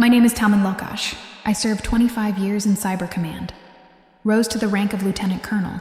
My name is Talman Lokash. I served 25 years in Cyber Command, rose to the rank of Lieutenant Colonel,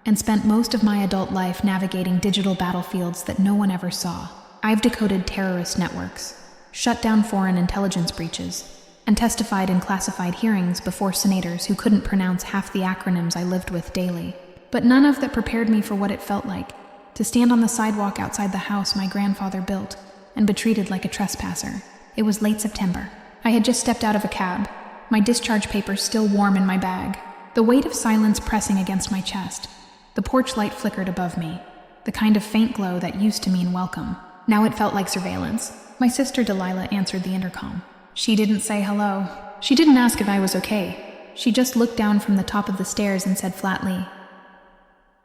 and spent most of my adult life navigating digital battlefields that no one ever saw. I've decoded terrorist networks, shut down foreign intelligence breaches, and testified in classified hearings before senators who couldn't pronounce half the acronyms I lived with daily. But none of that prepared me for what it felt like to stand on the sidewalk outside the house my grandfather built and be treated like a trespasser. It was late September. I had just stepped out of a cab, my discharge papers still warm in my bag, the weight of silence pressing against my chest. The porch light flickered above me, the kind of faint glow that used to mean welcome. Now it felt like surveillance. My sister Delilah answered the intercom. She didn't say hello. She didn't ask if I was okay. She just looked down from the top of the stairs and said flatly,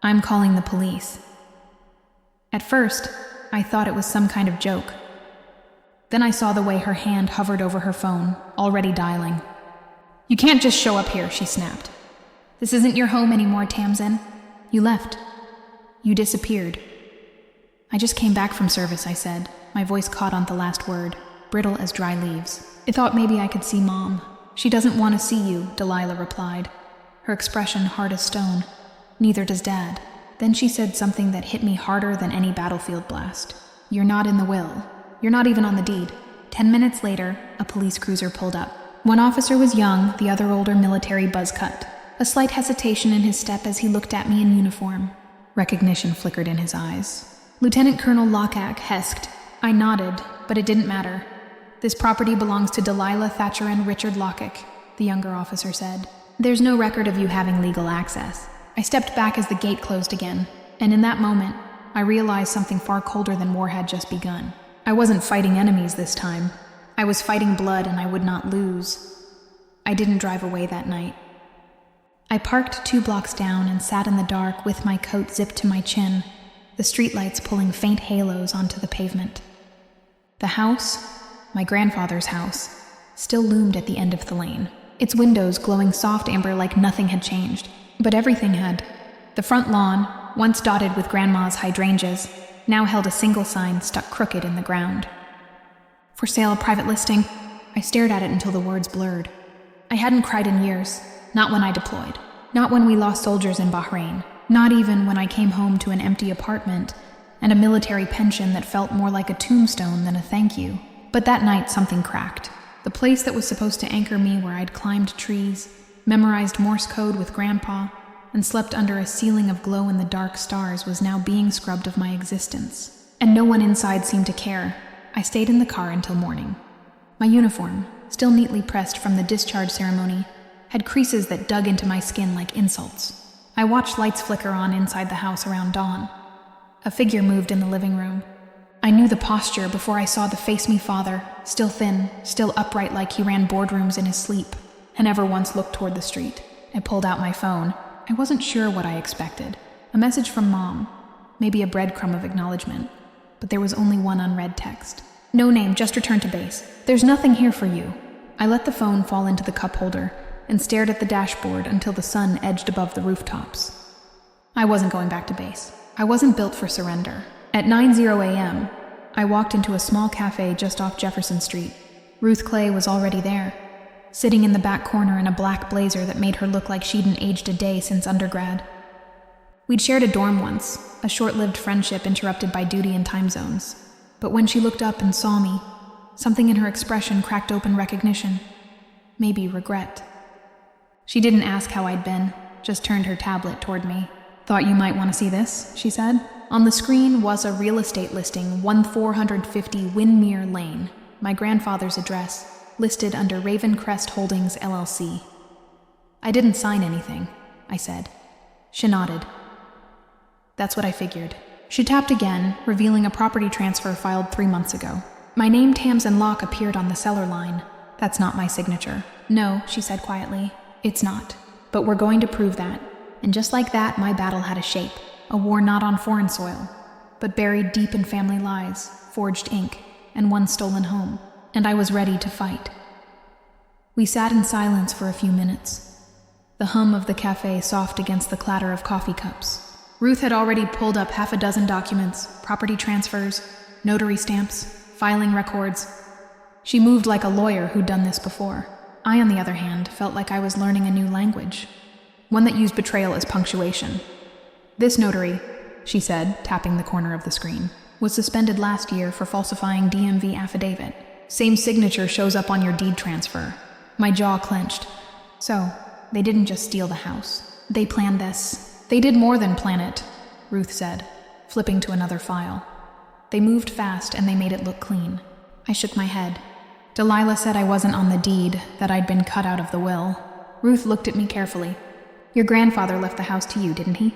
"I'm calling the police." At first, I thought it was some kind of joke. Then I saw the way her hand hovered over her phone, already dialing. "You can't just show up here," she snapped. "This isn't your home anymore, Tamsin. You left. You disappeared." "I just came back from service," I said, my voice caught on the last word, brittle as dry leaves. "I thought maybe I could see Mom." "She doesn't want to see you," Delilah replied, her expression hard as stone. "Neither does Dad." Then she said something that hit me harder than any battlefield blast. "You're not in the will. You're not even on the deed." 10 minutes later, a police cruiser pulled up. One officer was young, the other older military buzz cut. A slight hesitation in his step as he looked at me in uniform. Recognition flickered in his eyes. "Lieutenant Colonel Lokash," hesked. I nodded, but it didn't matter. "This property belongs to Delilah Thatcher and Richard Lokash," the younger officer said. "There's no record of you having legal access." I stepped back as the gate closed again, and in that moment, I realized something far colder than war had just begun. I wasn't fighting enemies this time. I was fighting blood, and I would not lose. I didn't drive away that night. I parked 2 blocks down and sat in the dark with my coat zipped to my chin, the streetlights pulling faint halos onto the pavement. The house, my grandfather's house, still loomed at the end of the lane, its windows glowing soft amber like nothing had changed. But everything had. The front lawn, once dotted with Grandma's hydrangeas, now held a single sign stuck crooked in the ground. "For sale, private listing." I stared at it until the words blurred. I hadn't cried in years, not when I deployed, not when we lost soldiers in Bahrain, not even when I came home to an empty apartment and a military pension that felt more like a tombstone than a thank you. But that night something cracked. The place that was supposed to anchor me where I'd climbed trees, memorized Morse code with Grandpa, and slept under a ceiling of glow-in-the-dark stars was now being scrubbed of my existence. And no one inside seemed to care. I stayed in the car until morning. My uniform, still neatly pressed from the discharge ceremony, had creases that dug into my skin like insults. I watched lights flicker on inside the house around dawn. A figure moved in the living room. I knew the posture before I saw the face-me father, still thin, still upright like he ran boardrooms in his sleep, and never once looked toward the street. I pulled out my phone. I wasn't sure what I expected. A message from Mom, maybe a breadcrumb of acknowledgement, but there was only one unread text. "No name, just return to base. There's nothing here for you." I let the phone fall into the cup holder and stared at the dashboard until the sun edged above the rooftops. I wasn't going back to base. I wasn't built for surrender. At 9:00 a.m., I walked into a small cafe just off Jefferson Street. Ruth Clay was already there, sitting in the back corner in a black blazer that made her look like she'dn't aged a day since undergrad. We'd shared a dorm once, a short-lived friendship interrupted by duty and time zones. But when she looked up and saw me, something in her expression cracked open recognition, maybe regret. She didn't ask how I'd been, just turned her tablet toward me. "Thought you might want to see this," she said. On the screen was a real estate listing, 1450 Windmere Lane, my grandfather's address, listed under Ravencrest Holdings, LLC. "I didn't sign anything," I said. She nodded. "That's what I figured." She tapped again, revealing a property transfer filed 3 months ago. My name, Tamsin Locke, appeared on the seller line. "That's not my signature." "No," she said quietly, "it's not. But we're going to prove that." And just like that, my battle had a shape. A war not on foreign soil, but buried deep in family lies, forged ink, and one stolen home. And I was ready to fight. We sat in silence for a few minutes, the hum of the cafe soft against the clatter of coffee cups. Ruth had already pulled up 6 documents, property transfers, notary stamps, filing records. She moved like a lawyer who'd done this before. I, on the other hand, felt like I was learning a new language, one that used betrayal as punctuation. This notary, she said, tapping the corner of the screen, was suspended last year for falsifying DMV affidavit. Same signature shows up on your deed transfer. My jaw clenched. So, they didn't just steal the house. They planned this. They did more than plan it, Ruth said, flipping to another file. They moved fast and they made it look clean. I shook my head. Delilah said I wasn't on the deed, that I'd been cut out of the will. Ruth looked at me carefully. Your grandfather left the house to you, didn't he?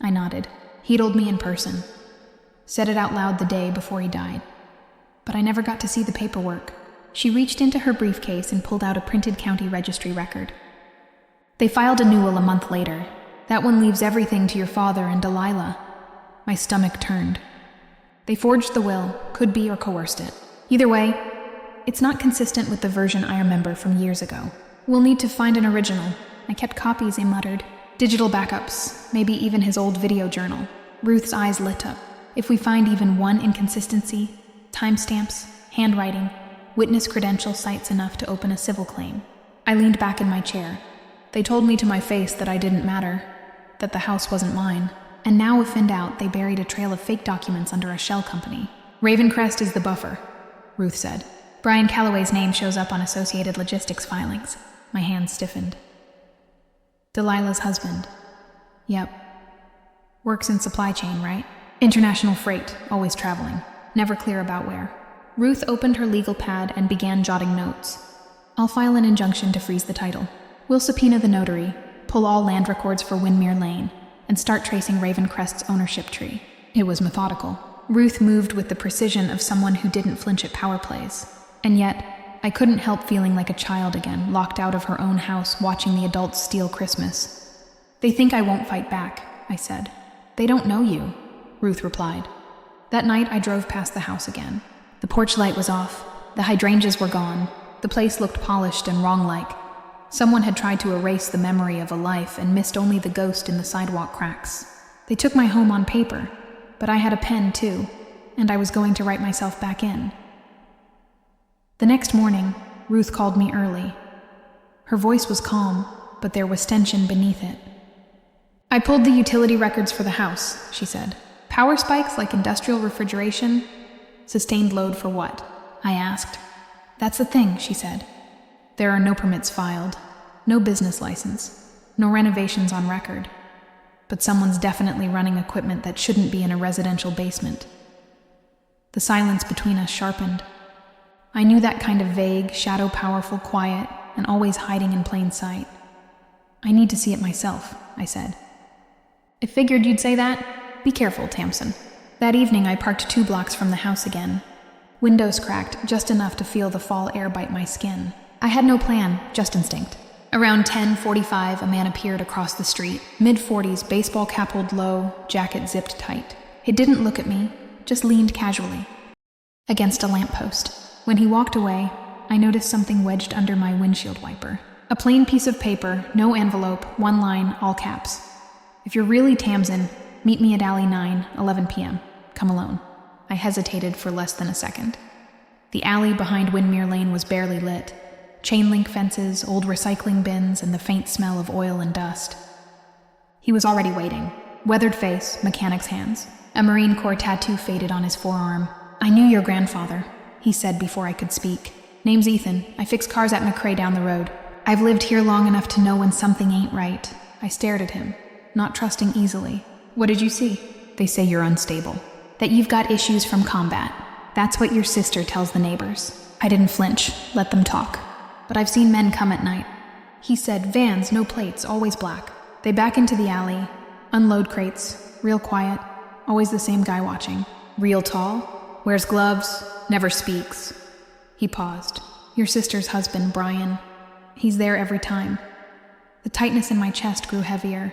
I nodded. He told me in person. Said it out loud the day before he died. But I never got to see the paperwork. She reached into her briefcase and pulled out a printed county registry record. They filed a new will a month later. That one leaves everything to your father and Delilah. My stomach turned. They forged the will, could be, or coerced it. Either way, it's not consistent with the version I remember from years ago. We'll need to find an original. I kept copies, he muttered. Digital backups, maybe even his old video journal. Ruth's eyes lit up. If we find even one inconsistency, timestamps, handwriting, witness credential cites enough to open a civil claim. I leaned back in my chair. They told me to my face that I didn't matter, that the house wasn't mine. And now, if in doubt, they buried a trail of fake documents under a shell company. Ravencrest is the buffer, Ruth said. Brian Calloway's name shows up on Associated Logistics filings. My hands stiffened. Delilah's husband. Yep. Works in supply chain, right? International freight, always traveling. Never clear about where. Ruth opened her legal pad and began jotting notes. I'll file an injunction to freeze the title. We'll subpoena the notary, pull all land records for Windmere Lane, and start tracing Ravencrest's ownership tree. It was methodical. Ruth moved with the precision of someone who didn't flinch at power plays. And yet, I couldn't help feeling like a child again, locked out of her own house, watching the adults steal Christmas. They think I won't fight back, I said. They don't know you, Ruth replied. That night, I drove past the house again. The porch light was off. The hydrangeas were gone. The place looked polished and wrong-like. Someone had tried to erase the memory of a life and missed only the ghost in the sidewalk cracks. They took my home on paper, but I had a pen too, and I was going to write myself back in. The next morning, Ruth called me early. Her voice was calm, but there was tension beneath it. I pulled the utility records for the house, she said. Power spikes like industrial refrigeration? Sustained load for what? I asked. That's the thing, she said. There are no permits filed, no business license, no renovations on record. But someone's definitely running equipment that shouldn't be in a residential basement. The silence between us sharpened. I knew that kind of vague, shadow-powerful quiet, and always hiding in plain sight. I need to see it myself, I said. I figured you'd say that. Be careful, Tamsin. That evening, I parked 2 blocks from the house again. Windows cracked, just enough to feel the fall air bite my skin. I had no plan, just instinct. Around 10:45, a man appeared across the street. Mid-40s, baseball cap pulled low, jacket zipped tight. He didn't look at me, just leaned casually against a lamppost. When he walked away, I noticed something wedged under my windshield wiper. A plain piece of paper, no envelope, 1 line, all caps. If you're really Tamsin, meet me at Alley 9, 11 p.m. Come alone. I hesitated for less than a second. The alley behind Windmere Lane was barely lit. Chain link fences, old recycling bins, and the faint smell of oil and dust. He was already waiting. Weathered face, mechanic's hands. A Marine Corps tattoo faded on his forearm. I knew your grandfather, he said before I could speak. Name's Ethan. I fix cars at McCrae down the road. I've lived here long enough to know when something ain't right. I stared at him, not trusting easily. What did you see? They say you're unstable. That you've got issues from combat. That's what your sister tells the neighbors. I didn't flinch, let them talk. But I've seen men come at night. He said, vans, no plates, always black. They back into the alley, unload crates, real quiet, always the same guy watching. Real tall, wears gloves, never speaks. He paused. Your sister's husband, Brian. He's there every time. The tightness in my chest grew heavier.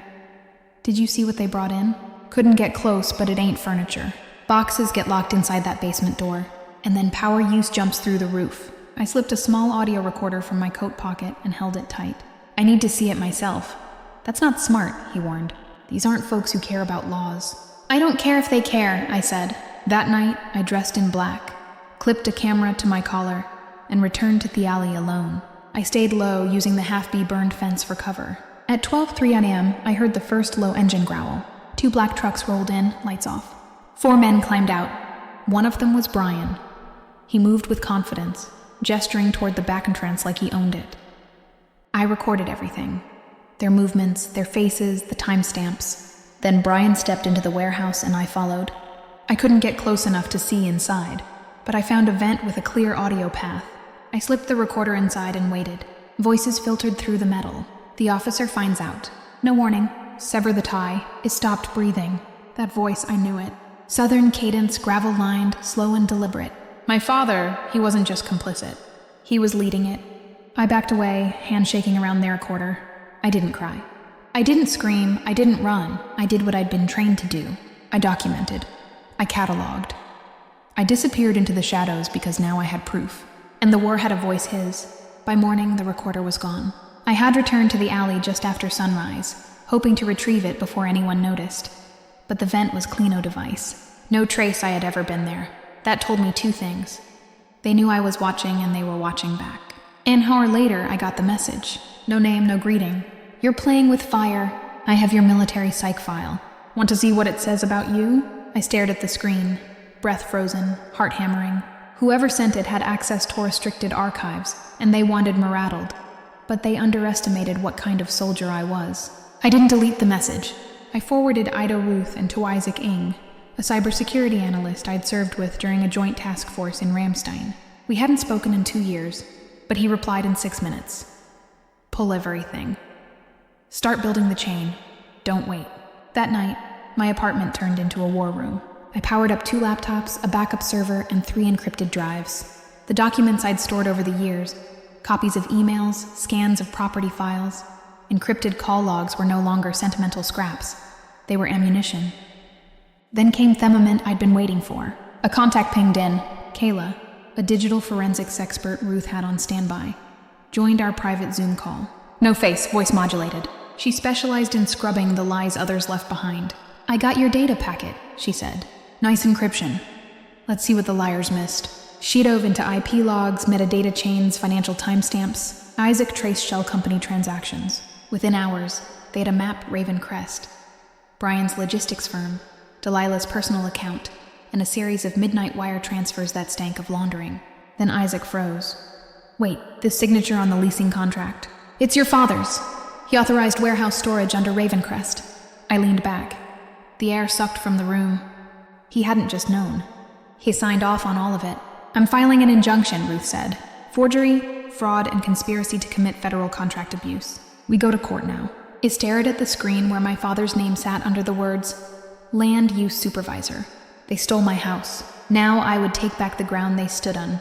Did you see what they brought in? Couldn't get close, but it ain't furniture. Boxes get locked inside that basement door, and then power use jumps through the roof. I slipped a small audio recorder from my coat pocket and held it tight. I need to see it myself. That's not smart, he warned. These aren't folks who care about laws. I don't care if they care, I said. That night, I dressed in black, clipped a camera to my collar, and returned to the alley alone. I stayed low, using the half-burned fence for cover. At 12:03 a.m., I heard the first low engine growl. 2 black trucks rolled in, lights off. 4 men climbed out. One of them was Brian. He moved with confidence, gesturing toward the back entrance like he owned it. I recorded everything. Their movements, their faces, the timestamps. Then Brian stepped into the warehouse and I followed. I couldn't get close enough to see inside, but I found a vent with a clear audio path. I slipped the recorder inside and waited. Voices filtered through the metal. The officer finds out. No warning. Sever the tie. It stopped breathing. That voice, I knew it. Southern cadence, gravel-lined, slow and deliberate. My father, he wasn't just complicit. He was leading it. I backed away, hand shaking around their recorder. I didn't cry. I didn't scream. I didn't run. I did what I'd been trained to do. I documented. I cataloged. I disappeared into the shadows because now I had proof. And the war had a voice his. By morning, the recorder was gone. I had returned to the alley just after sunrise, hoping to retrieve it before anyone noticed. But the vent was cleano device. No trace I had ever been there. That told me 2 things. They knew I was watching and they were watching back. An hour later, I got the message. No name, no greeting. You're playing with fire. I have your military psych file. Want to see what it says about you? I stared at the screen, breath frozen, heart hammering. Whoever sent it had access to restricted archives, and they wanted me rattled. But they underestimated what kind of soldier I was. I didn't delete the message. I forwarded Ida Ruth and to Isaac Ng, a cybersecurity analyst I'd served with during a joint task force in Ramstein. We hadn't spoken in 2 years, but he replied in 6 minutes. Pull everything. Start building the chain. Don't wait. That night, my apartment turned into a war room. I powered up 2 laptops, a backup server, and 3 encrypted drives. The documents I'd stored over the years, copies of emails, scans of property files, encrypted call logs were no longer sentimental scraps. They were ammunition. Then came the moment I'd been waiting for. A contact pinged in. Kayla, a digital forensics expert Ruth had on standby, joined our private Zoom call. No face, voice modulated. She specialized in scrubbing the lies others left behind. I got your data packet, she said. Nice encryption. Let's see what the liars missed. She dove into IP logs, metadata chains, financial timestamps. Isaac traced shell company transactions. Within hours, they had a map Raven Crest, Brian's logistics firm, Delilah's personal account, and a series of midnight wire transfers that stank of laundering. Then Isaac froze. Wait, this signature on the leasing contract. It's your father's. He authorized warehouse storage under Ravencrest. I leaned back. The air sucked from the room. He hadn't just known. He signed off on all of it. I'm filing an injunction, Ruth said. Forgery, fraud, and conspiracy to commit federal contract abuse. We go to court now. I stared at the screen where my father's name sat under the words, Land Use Supervisor. They stole my house. Now I would take back the ground they stood on,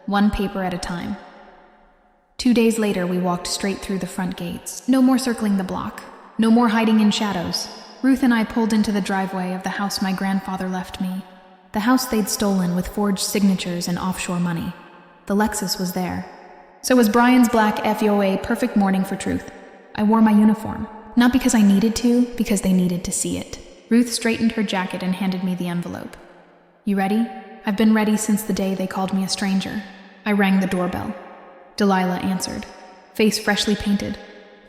one paper at a time. 2 days later, we walked straight through the front gates. No more circling the block. No more hiding in shadows. Ruth and I pulled into the driveway of the house my grandfather left me. The house they'd stolen with forged signatures and offshore money. The Lexus was there. So was Brian's black FOA perfect mourning for truth. I wore my uniform. Not because I needed to, because they needed to see it. Ruth straightened her jacket and handed me the envelope. You ready? I've been ready since the day they called me a stranger. I rang the doorbell. Delilah answered, face freshly painted,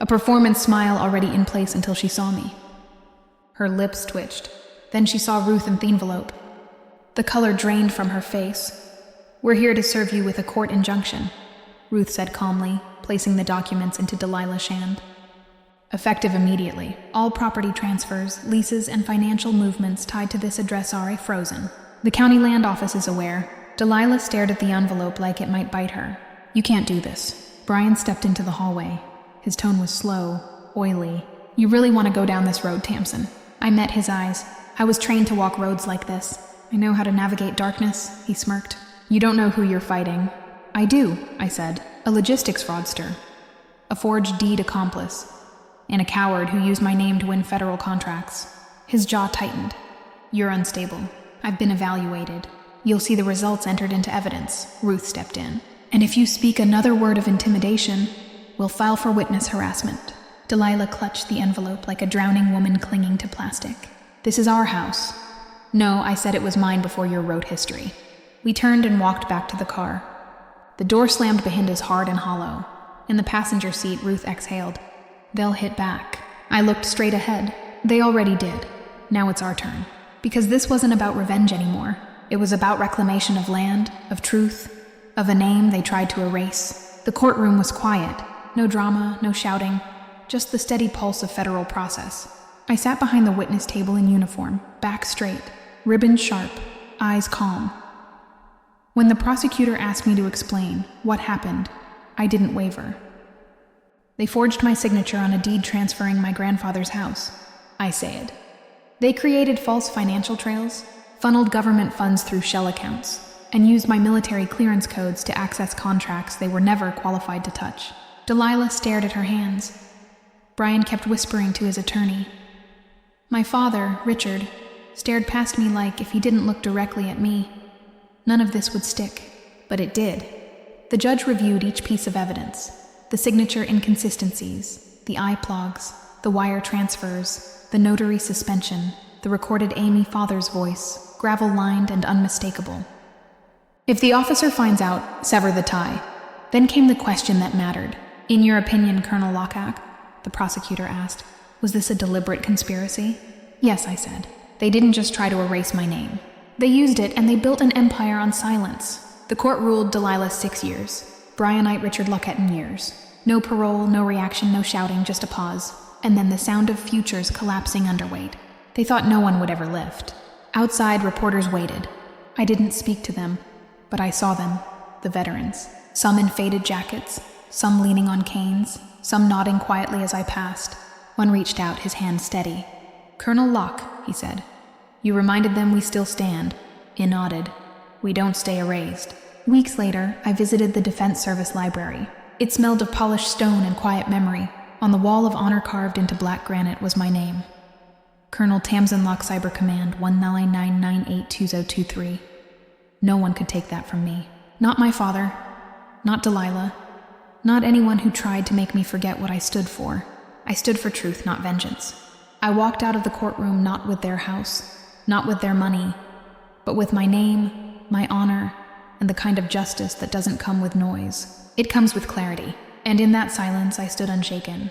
a performance smile already in place until she saw me. Her lips twitched. Then she saw Ruth and the envelope. The color drained from her face. We're here to serve you with a court injunction, Ruth said calmly, placing the documents into Delilah's hand. Effective immediately. All property transfers, leases, and financial movements tied to this address are frozen. The county land office is aware. Delilah stared at the envelope like it might bite her. You can't do this. Brian stepped into the hallway. His tone was slow, oily. You really want to go down this road, Tamsin? I met his eyes. I was trained to walk roads like this. I know how to navigate darkness, he smirked. You don't know who you're fighting. I do, I said. A logistics fraudster. A forged deed accomplice. And a coward who used my name to win federal contracts. His jaw tightened. You're unstable. I've been evaluated. You'll see the results entered into evidence. Ruth stepped in. And if you speak another word of intimidation, we'll file for witness harassment. Delilah clutched the envelope like a drowning woman clinging to plastic. This is our house. No, I said it was mine before your wrote history. We turned and walked back to the car. The door slammed behind us hard and hollow. In the passenger seat, Ruth exhaled. They'll hit back. I looked straight ahead. They already did. Now it's our turn. Because this wasn't about revenge anymore. It was about reclamation of land, of truth, of a name they tried to erase. The courtroom was quiet. No drama, no shouting, just the steady pulse of federal process. I sat behind the witness table in uniform, back straight, ribbons sharp, eyes calm. When the prosecutor asked me to explain what happened, I didn't waver. They forged my signature on a deed transferring my grandfather's house. I say it. They created false financial trails, funneled government funds through shell accounts, and used my military clearance codes to access contracts they were never qualified to touch. Delilah stared at her hands. Brian kept whispering to his attorney. My father, Richard, stared past me like if he didn't look directly at me, none of this would stick. But it did. The judge reviewed each piece of evidence, the signature inconsistencies, the eye plogs, the wire transfers, the notary suspension, the recorded Amy father's voice, gravel-lined and unmistakable. If the officer finds out, sever the tie. Then came the question that mattered. In your opinion, Colonel Lockhart, the prosecutor asked, was this a deliberate conspiracy? Yes, I said. They didn't just try to erase my name. They used it and they built an empire on silence. The court ruled Delilah 6 years. Brianite Richard Lockhart in years. No parole, no reaction, no shouting, just a pause. And then the sound of futures collapsing underweight. They thought no one would ever lift. Outside, reporters waited. I didn't speak to them, but I saw them, the veterans. Some in faded jackets, some leaning on canes, some nodding quietly as I passed. One reached out, his hand steady. Colonel Locke, he said. You reminded them we still stand. He nodded. We don't stay erased. Weeks later, I visited the Defense Service Library. It smelled of polished stone and quiet memory. On the wall of honor carved into black granite was my name. Colonel Tamsin Locke, Cyber Command 199982023. No one could take that from me. Not my father. Not Delilah. Not anyone who tried to make me forget what I stood for. I stood for truth, not vengeance. I walked out of the courtroom not with their house, not with their money, but with my name, my honor, and the kind of justice that doesn't come with noise. It comes with clarity. And in that silence, I stood unshaken.